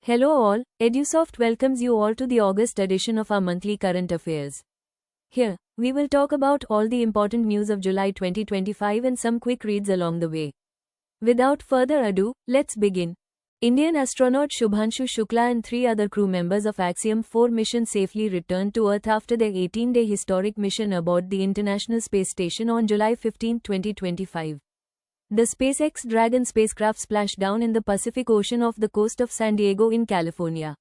Hello all, EduSoft welcomes you all to the August edition of our monthly current affairs. Here, we will talk about all the important news of July 2025 and some quick reads along the way. Without further ado, let's begin. Indian astronaut Shubhanshu Shukla and 3 other crew members of Axiom 4 mission safely returned to Earth after their 18-day historic mission aboard the International Space Station on July 15, 2025. The SpaceX Dragon spacecraft splashed down in the Pacific Ocean off the coast of San Diego in California.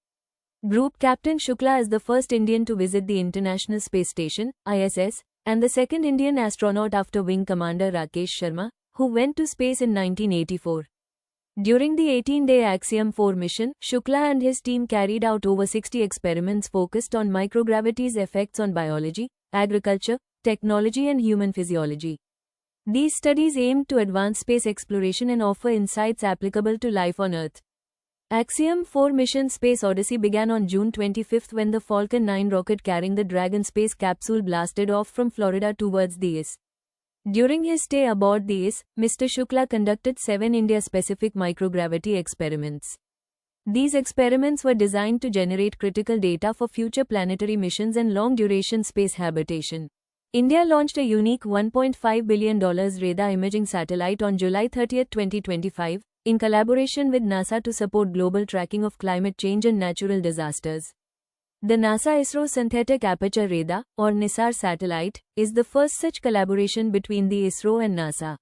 Group Captain Shukla is the first Indian to visit the International Space Station, ISS, and the second Indian astronaut after Wing Commander Rakesh Sharma, who went to space in 1984. During the 18-day Axiom 4 mission, Shukla and his team carried out over 60 experiments focused on microgravity's effects on biology, agriculture, technology and human physiology. These studies aimed to advance space exploration and offer insights applicable to life on Earth. Axiom 4 mission Space Odyssey began on June 25 when the Falcon 9 rocket carrying the Dragon space capsule blasted off from Florida towards the ISS. During his stay aboard the ISS, Mr. Shukla conducted 7 India-specific microgravity experiments. These experiments were designed to generate critical data for future planetary missions and long-duration space habitation. India launched a unique $1.5 billion radar imaging satellite on July 30, 2025, in collaboration with NASA to support global tracking of climate change and natural disasters. The NASA ISRO Synthetic Aperture Radar, or NISAR satellite, is the first such collaboration between the ISRO and NASA.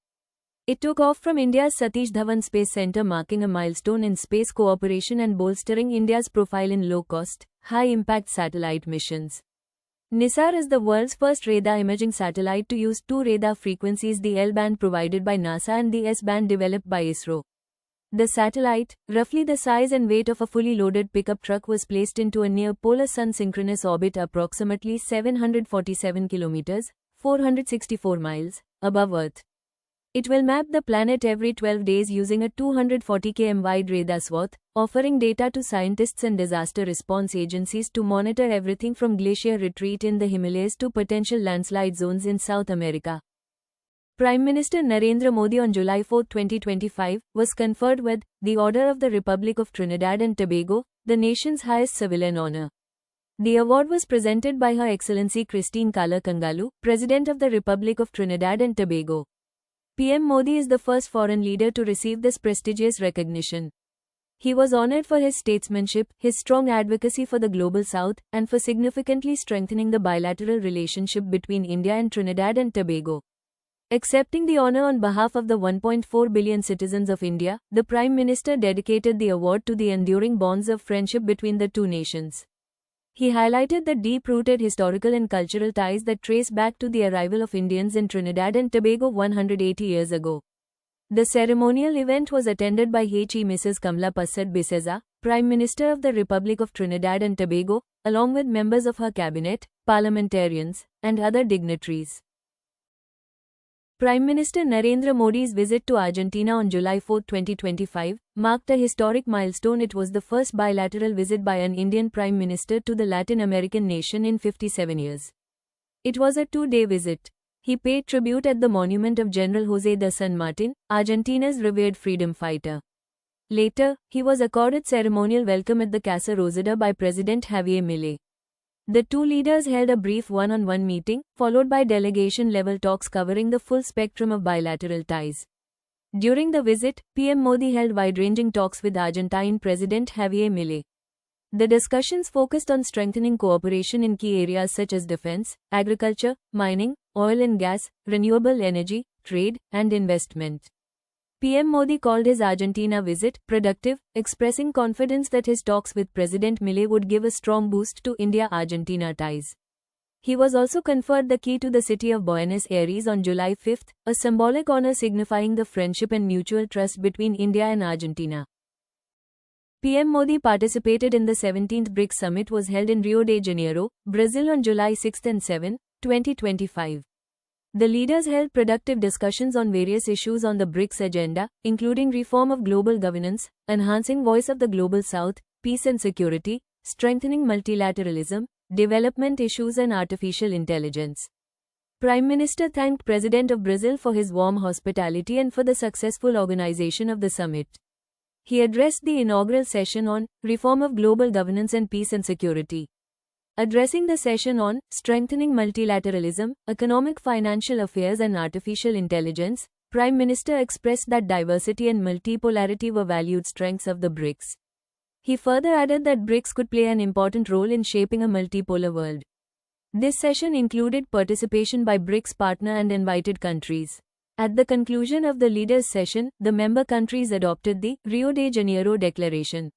It took off from India's Satish Dhawan Space Center, marking a milestone in space cooperation and bolstering India's profile in low-cost, high-impact satellite missions. NISAR is the world's first radar imaging satellite to use 2 radar frequencies, the L-band provided by NASA and the S-band developed by ISRO. The satellite, roughly the size and weight of a fully loaded pickup truck, was placed into a near-polar sun synchronous orbit approximately 747 kilometers, 464 miles, above Earth. It will map the planet every 12 days using a 240 km wide radar swath, offering data to scientists and disaster response agencies to monitor everything from glacier retreat in the Himalayas to potential landslide zones in South America. Prime Minister Narendra Modi on July 4, 2025, was conferred with the Order of the Republic of Trinidad and Tobago, the nation's highest civilian honor. The award was presented by Her Excellency Christine Kala Kangalu, President of the Republic of Trinidad and Tobago. PM Modi is the first foreign leader to receive this prestigious recognition. He was honored for his statesmanship, his strong advocacy for the Global South, and for significantly strengthening the bilateral relationship between India and Trinidad and Tobago. Accepting the honor on behalf of the 1.4 billion citizens of India, the Prime Minister dedicated the award to the enduring bonds of friendship between the two nations. He highlighted the deep-rooted historical and cultural ties that trace back to the arrival of Indians in Trinidad and Tobago 180 years ago. The ceremonial event was attended by H.E. Mrs. Kamla Passad Bisesa, Prime Minister of the Republic of Trinidad and Tobago, along with members of her cabinet, parliamentarians, and other dignitaries. Prime Minister Narendra Modi's visit to Argentina on July 4, 2025, marked a historic milestone. It was the first bilateral visit by an Indian Prime Minister to the Latin American nation in 57 years. It was a 2-day visit. He paid tribute at the monument of General José de San Martín, Argentina's revered freedom fighter. Later, he was accorded ceremonial welcome at the Casa Rosada by President Javier Milei. The two leaders held a brief one-on-one meeting, followed by delegation-level talks covering the full spectrum of bilateral ties. During the visit, PM Modi held wide-ranging talks with Argentine President Javier Milei. The discussions focused on strengthening cooperation in key areas such as defense, agriculture, mining, oil and gas, renewable energy, trade, and investment. PM Modi called his Argentina visit productive, expressing confidence that his talks with President Milei would give a strong boost to India-Argentina ties. He was also conferred the key to the city of Buenos Aires on July 5, a symbolic honor signifying the friendship and mutual trust between India and Argentina. PM Modi participated in the 17th BRICS Summit was held in Rio de Janeiro, Brazil on July 6 and 7, 2025. The leaders held productive discussions on various issues on the BRICS agenda, including reform of global governance, enhancing voice of the Global South, peace and security, strengthening multilateralism, development issues and artificial intelligence. Prime Minister thanked President of Brazil for his warm hospitality and for the successful organization of the summit. He addressed the inaugural session on Reform of Global Governance and Peace and Security. Addressing the session on Strengthening Multilateralism, Economic Financial Affairs and Artificial Intelligence, Prime Minister expressed that diversity and multipolarity were valued strengths of the BRICS. He further added that BRICS could play an important role in shaping a multipolar world. This session included participation by BRICS partner and invited countries. At the conclusion of the leaders' session, the member countries adopted the Rio de Janeiro Declaration.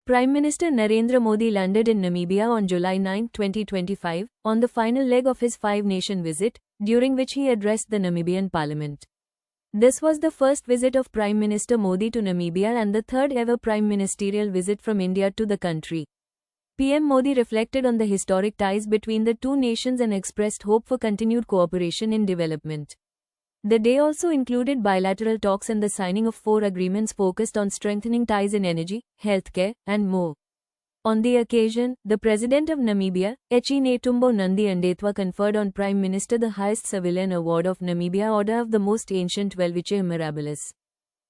Prime Minister Narendra Modi landed in Namibia on July 9, 2025, on the final leg of his five-nation visit, during which he addressed the Namibian parliament. This was the first visit of Prime Minister Modi to Namibia and the third ever prime ministerial visit from India to the country. PM Modi reflected on the historic ties between the two nations and expressed hope for continued cooperation in development. The day also included bilateral talks and the signing of 4 agreements focused on strengthening ties in energy, healthcare, and more. On the occasion, the President of Namibia, Hage Netumbo Nandi-Ndaitwah conferred on Prime Minister the highest civilian award of Namibia, Order of the Most Ancient Welwitschia Mirabilis.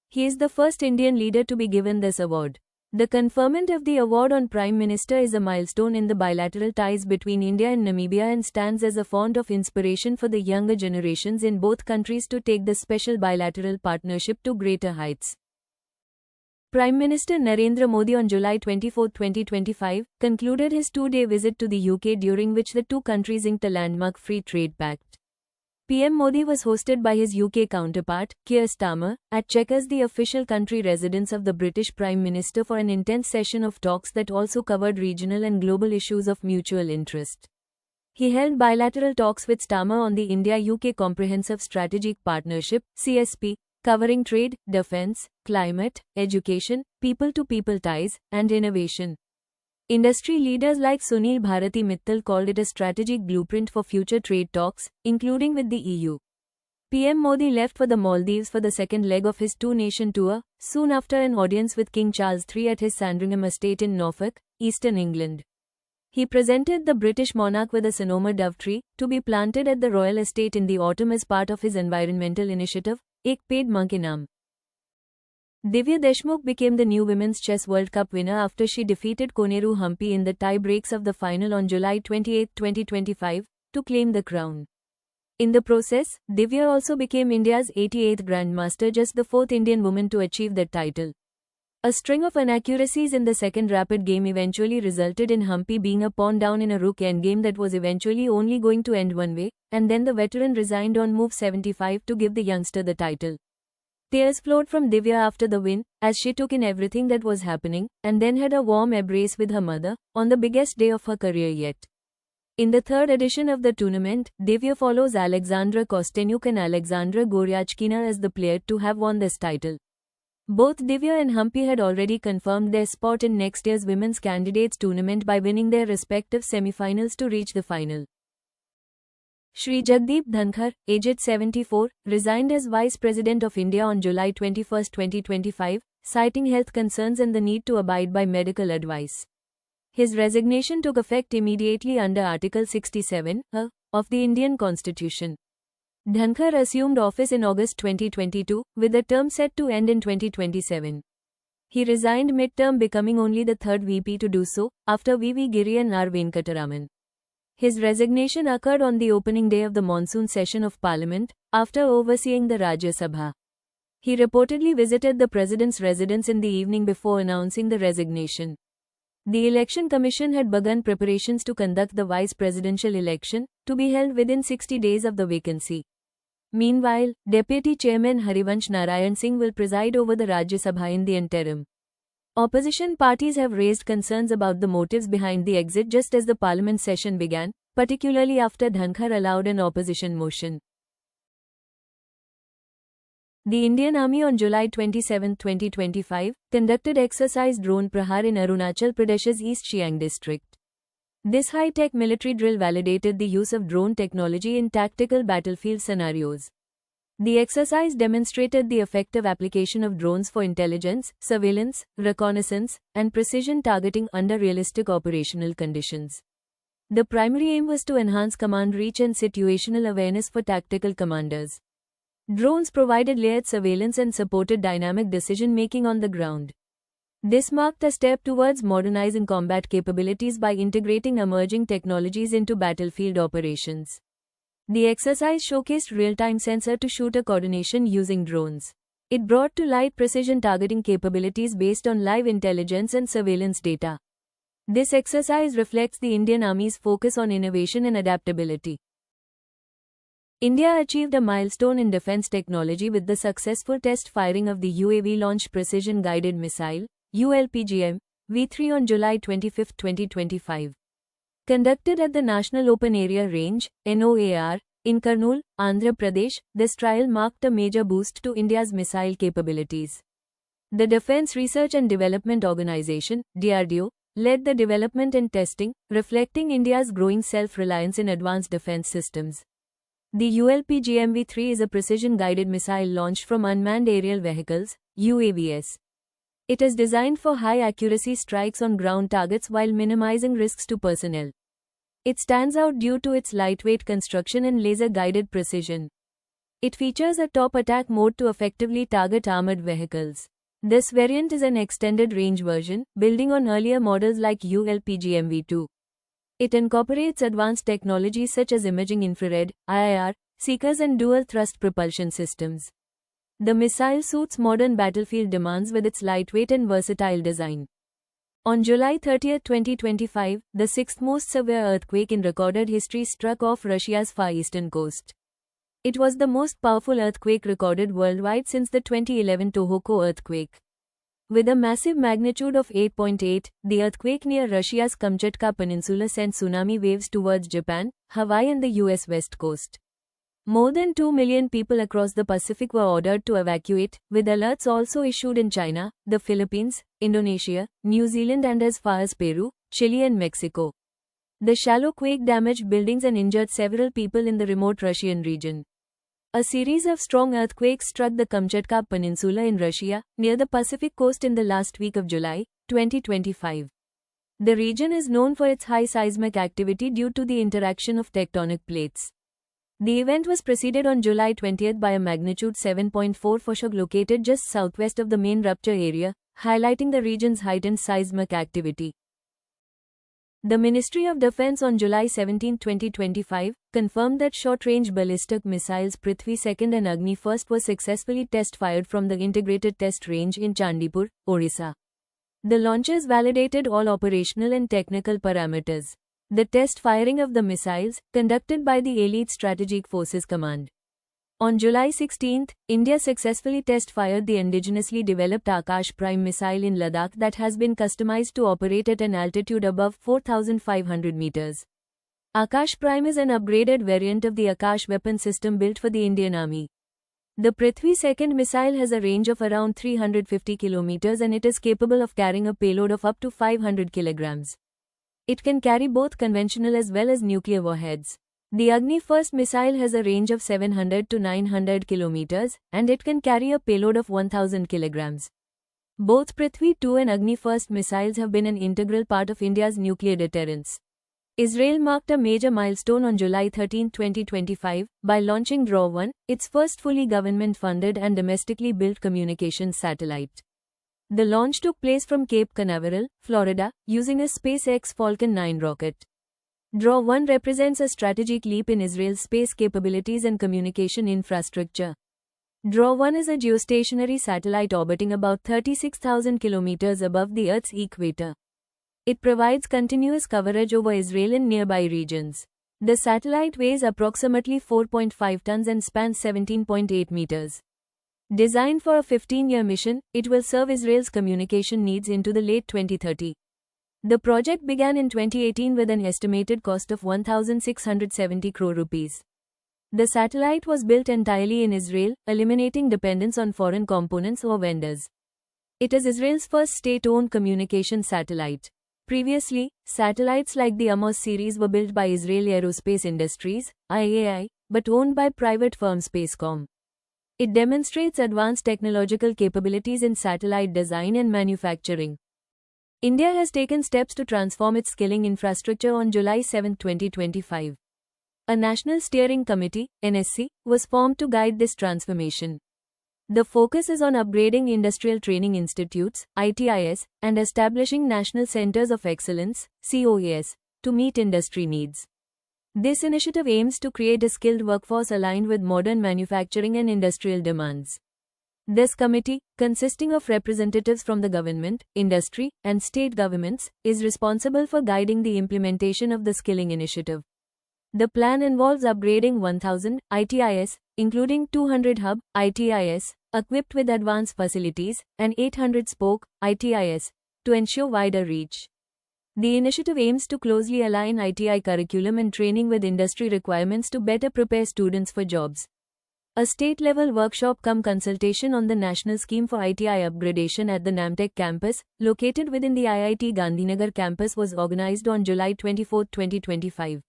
He is the first Indian leader to be given this award. The conferment of the award on Prime Minister is a milestone in the bilateral ties between India and Namibia and stands as a font of inspiration for the younger generations in both countries to take the special bilateral partnership to greater heights. Prime Minister Narendra Modi on July 24, 2025, concluded his 2-day visit to the UK, during which the two countries inked a landmark free trade pact. PM Modi was hosted by his UK counterpart, Keir Starmer, at Chequers, the official country residence of the British Prime Minister, for an intense session of talks that also covered regional and global issues of mutual interest. He held bilateral talks with Starmer on the India-UK Comprehensive Strategic Partnership, CSP, covering trade, defence, climate, education, people-to-people ties, and innovation. Industry leaders like Sunil Bharati Mittal called it a strategic blueprint for future trade talks, including with the EU. PM Modi left for the Maldives for the second leg of his two-nation tour, soon after an audience with King Charles III at his Sandringham estate in Norfolk, eastern England. He presented the British monarch with a Sonoma dove tree, to be planted at the royal estate in the autumn as part of his environmental initiative, Ek Ped Maa Ke Naam. Divya Deshmukh became the new Women's Chess World Cup winner after she defeated Koneru Humpy in the tie breaks of the final on July 28, 2025, to claim the crown. In the process, Divya also became India's 88th Grandmaster, just the 4th Indian woman to achieve that title. A string of inaccuracies in the second rapid game eventually resulted in Humpy being a pawn down in a rook endgame that was eventually only going to end one way, and then the veteran resigned on move 75 to give the youngster the title. Tears flowed from Divya after the win, as she took in everything that was happening, and then had a warm embrace with her mother, on the biggest day of her career yet. In the third edition of the tournament, Divya follows Alexandra Kostenyuk and Alexandra Goryachkina as the player to have won this title. Both Divya and Humpy had already confirmed their spot in next year's Women's Candidates Tournament by winning their respective semi-finals to reach the final. Shri Jagdeep Dhankar, aged 74, resigned as Vice President of India on July 21, 2025, citing health concerns and the need to abide by medical advice. His resignation took effect immediately under Article 67(a) of the Indian Constitution. Dhankar assumed office in August 2022, with the term set to end in 2027. He resigned mid-term, becoming only the third VP to do so, after V.V. Giri and R. Venkataraman. His resignation occurred on the opening day of the monsoon session of Parliament, after overseeing the Rajya Sabha. He reportedly visited the President's residence in the evening before announcing the resignation. The Election Commission had begun preparations to conduct the Vice Presidential election, to be held within 60 days of the vacancy. Meanwhile, Deputy Chairman Harivansh Narayan Singh will preside over the Rajya Sabha in the interim. Opposition parties have raised concerns about the motives behind the exit just as the parliament session began, particularly after Dhankar allowed an opposition motion. The Indian Army on July 27, 2025, conducted exercise Drone Prahar in Arunachal Pradesh's East Siang district. This high-tech military drill validated the use of drone technology in tactical battlefield scenarios. The exercise demonstrated the effective application of drones for intelligence, surveillance, reconnaissance, and precision targeting under realistic operational conditions. The primary aim was to enhance command reach and situational awareness for tactical commanders. Drones provided layered surveillance and supported dynamic decision-making on the ground. This marked a step towards modernizing combat capabilities by integrating emerging technologies into battlefield operations. The exercise showcased real-time sensor-to-shooter coordination using drones. It brought to light precision targeting capabilities based on live intelligence and surveillance data. This exercise reflects the Indian Army's focus on innovation and adaptability. India achieved a milestone in defense technology with the successful test firing of the UAV-launched Precision Guided Missile (ULPGM) V3 on July 25, 2025. Conducted at the National Open Area Range (NOAR) in Kurnool, Andhra Pradesh, this trial marked a major boost to India's missile capabilities. The Defence Research and Development Organisation (DRDO) led the development and testing, reflecting India's growing self-reliance in advanced defence systems. The ULPGM-V3 is a precision-guided missile launched from unmanned aerial vehicles (UAVs). It is designed for high-accuracy strikes on ground targets while minimizing risks to personnel. It stands out due to its lightweight construction and laser-guided precision. It features a top attack mode to effectively target armored vehicles. This variant is an extended-range version, building on earlier models like ULPGM-V2. It incorporates advanced technologies such as imaging infrared, IIR, seekers and dual-thrust propulsion systems. The missile suits modern battlefield demands with its lightweight and versatile design. On July 30, 2025, the sixth most severe earthquake in recorded history struck off Russia's far eastern coast. It was the most powerful earthquake recorded worldwide since the 2011 Tohoku earthquake. With a massive magnitude of 8.8, the earthquake near Russia's Kamchatka Peninsula sent tsunami waves towards Japan, Hawaii and the US West Coast. More than 2 million people across the Pacific were ordered to evacuate, with alerts also issued in China, the Philippines, Indonesia, New Zealand and as far as Peru, Chile and Mexico. The shallow quake damaged buildings and injured several people in the remote Russian region. A series of strong earthquakes struck the Kamchatka Peninsula in Russia, near the Pacific coast in the last week of July, 2025. The region is known for its high seismic activity due to the interaction of tectonic plates. The event was preceded on July 20 by a magnitude 7.4 foreshock located just southwest of the main rupture area, highlighting the region's heightened seismic activity. The Ministry of Defense on July 17, 2025, confirmed that short-range ballistic missiles Prithvi-2 and Agni-1 were successfully test-fired from the Integrated Test Range in Chandipur, Orissa. The launches validated all operational and technical parameters. The test firing of the missiles, conducted by the Elite Strategic Forces Command. On July 16, India successfully test-fired the indigenously developed Akash Prime missile in Ladakh that has been customized to operate at an altitude above 4,500 meters. Akash Prime is an upgraded variant of the Akash weapon system built for the Indian Army. The Prithvi-2 missile has a range of around 350 kilometers and it is capable of carrying a payload of up to 500 kilograms. It can carry both conventional as well as nuclear warheads. The Agni-1 missile has a range of 700 to 900 kilometers, and it can carry a payload of 1000 kilograms. Both Prithvi-2 and Agni-1 missiles have been an integral part of India's nuclear deterrence. Israel marked a major milestone on July 13, 2025, by launching DRAW-1, its first fully government-funded and domestically built communications satellite. The launch took place from Cape Canaveral, Florida, using a SpaceX Falcon 9 rocket. DRAW-1 represents a strategic leap in Israel's space capabilities and communication infrastructure. DRAW-1 is a geostationary satellite orbiting about 36,000 kilometers above the Earth's equator. It provides continuous coverage over Israel and nearby regions. The satellite weighs approximately 4.5 tons and spans 17.8 meters. Designed for a 15-year mission, it will serve Israel's communication needs into the late 2030. The project began in 2018 with an estimated cost of 1,670 crore rupees. The satellite was built entirely in Israel, eliminating dependence on foreign components or vendors. It is Israel's first state-owned communication satellite. Previously, satellites like the Amos series were built by Israel Aerospace Industries, IAI, but owned by private firm Spacecom. It demonstrates advanced technological capabilities in satellite design and manufacturing. India has taken steps to transform its skilling infrastructure on July 7, 2025. A National Steering Committee (NSC) was formed to guide this transformation. The focus is on upgrading industrial training institutes (ITIS) and establishing National Centers of Excellence (COES) to meet industry needs. This initiative aims to create a skilled workforce aligned with modern manufacturing and industrial demands. This committee, consisting of representatives from the government, industry, and state governments, is responsible for guiding the implementation of the skilling initiative. The plan involves upgrading 1,000 ITIS, including 200 hub ITIS, equipped with advanced facilities, and 800 spoke ITIS, to ensure wider reach. The initiative aims to closely align ITI curriculum and training with industry requirements to better prepare students for jobs. A state-level workshop-cum-consultation on the national scheme for ITI upgradation at the Namtech campus, located within the IIT Gandhinagar campus, was organized on July 24, 2025.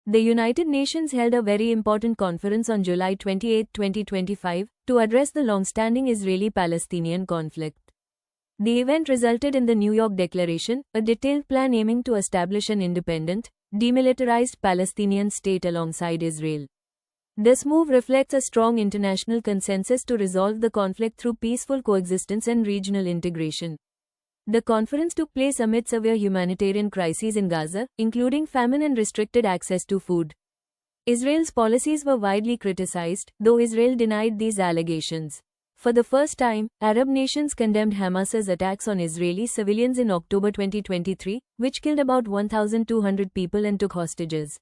The United Nations held a very important conference on July 28, 2025, to address the long-standing Israeli-Palestinian conflict. The event resulted in the New York Declaration, a detailed plan aiming to establish an independent, demilitarized Palestinian state alongside Israel. This move reflects a strong international consensus to resolve the conflict through peaceful coexistence and regional integration. The conference took place amid severe humanitarian crises in Gaza, including famine and restricted access to food. Israel's policies were widely criticized, though Israel denied these allegations. For the first time, Arab nations condemned Hamas's attacks on Israeli civilians in October 2023, which killed about 1,200 people and took hostages.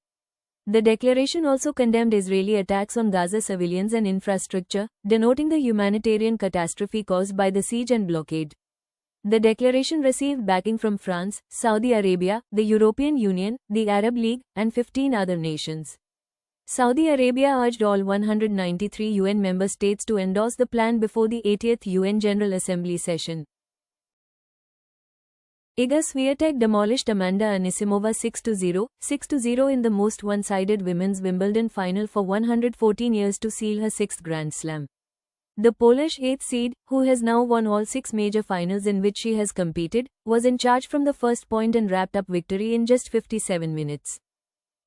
The declaration also condemned Israeli attacks on Gaza civilians and infrastructure, denoting the humanitarian catastrophe caused by the siege and blockade. The declaration received backing from France, Saudi Arabia, the European Union, the Arab League, and 15 other nations. Saudi Arabia urged all 193 UN member states to endorse the plan before the 80th UN General Assembly session. Iga Swiatek demolished Amanda Anisimova 6-0, 6-0 in the most one-sided women's Wimbledon final for 114 years to seal her sixth Grand Slam. The Polish 8th seed, who has now won all 6 major finals in which she has competed, was in charge from the first point and wrapped up victory in just 57 minutes.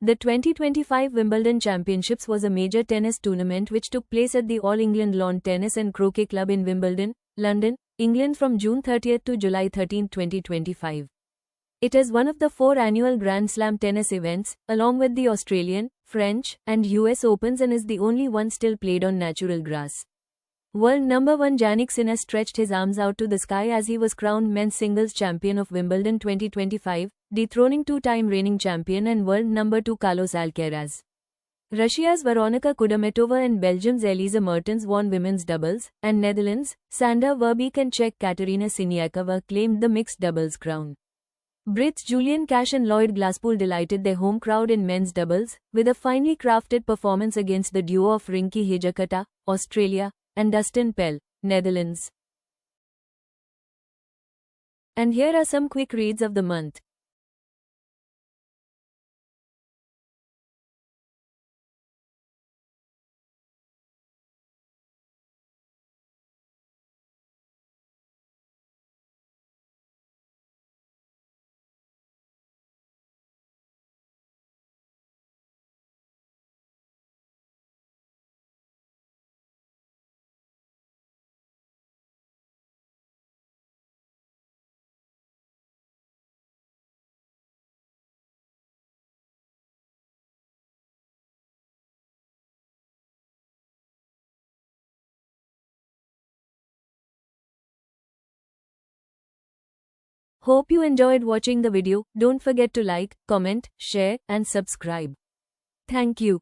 The 2025 Wimbledon Championships was a major tennis tournament which took place at the All England Lawn Tennis and Croquet Club in Wimbledon, London, England from June 30 to July 13, 2025. It is one of the 4 annual Grand Slam tennis events, along with the Australian, French, and US Opens, and is the only one still played on natural grass. World number 1 Jannik Sinner stretched his arms out to the sky as he was crowned men's singles champion of Wimbledon 2025, dethroning 2-time reigning champion and world number 2 Carlos Alcaraz. Russia's Veronika Kudermetova and Belgium's Elise Mertens won women's doubles, and Netherlands, Sander Verbeek and Czech Katerina Siniakova claimed the mixed doubles crown. Brits Julian Cash and Lloyd Glasspool delighted their home crowd in men's doubles, with a finely crafted performance against the duo of Rinky Hijikata, Australia, and Dustin Pell, Netherlands. And here are some quick reads of the month. Hope you enjoyed watching the video. Don't forget to like, comment, share, and subscribe. Thank you.